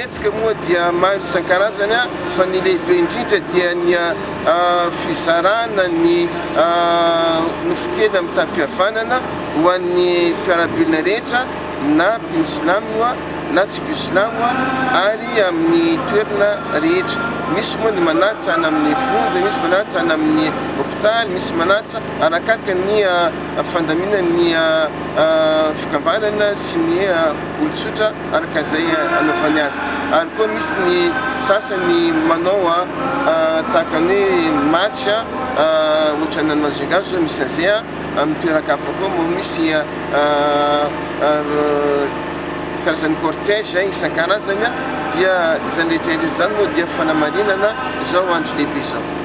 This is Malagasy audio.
hetsika moa dia maro isan-karazany fa ny lehibe indrindra dia ny fizarana ny nofokely amin'ny tam-pihavanana ho an'ny mpiarabilina rehetra na mpinosilamo na tsy mpinosilamo ary amin'ny toerana rehetra. Misy moa ny manatitra any amin'ny fonja, misy manatitra any amin'ny hôpitaly, misy manatitra arakaraka ny fandaminan'ny fikambanana sy ny olon-tsotra araka izay anaovany azy. Ary koa misy ny sasany manao tahaka ny hoe match ohatra ny Las Vegas zao misy an'izay amin'ny toeran-kafa koa moa misy karazan'ny cortège isan-karazany dia izany rehetra izany moa dia fanamarinana izao andro lehibe izao.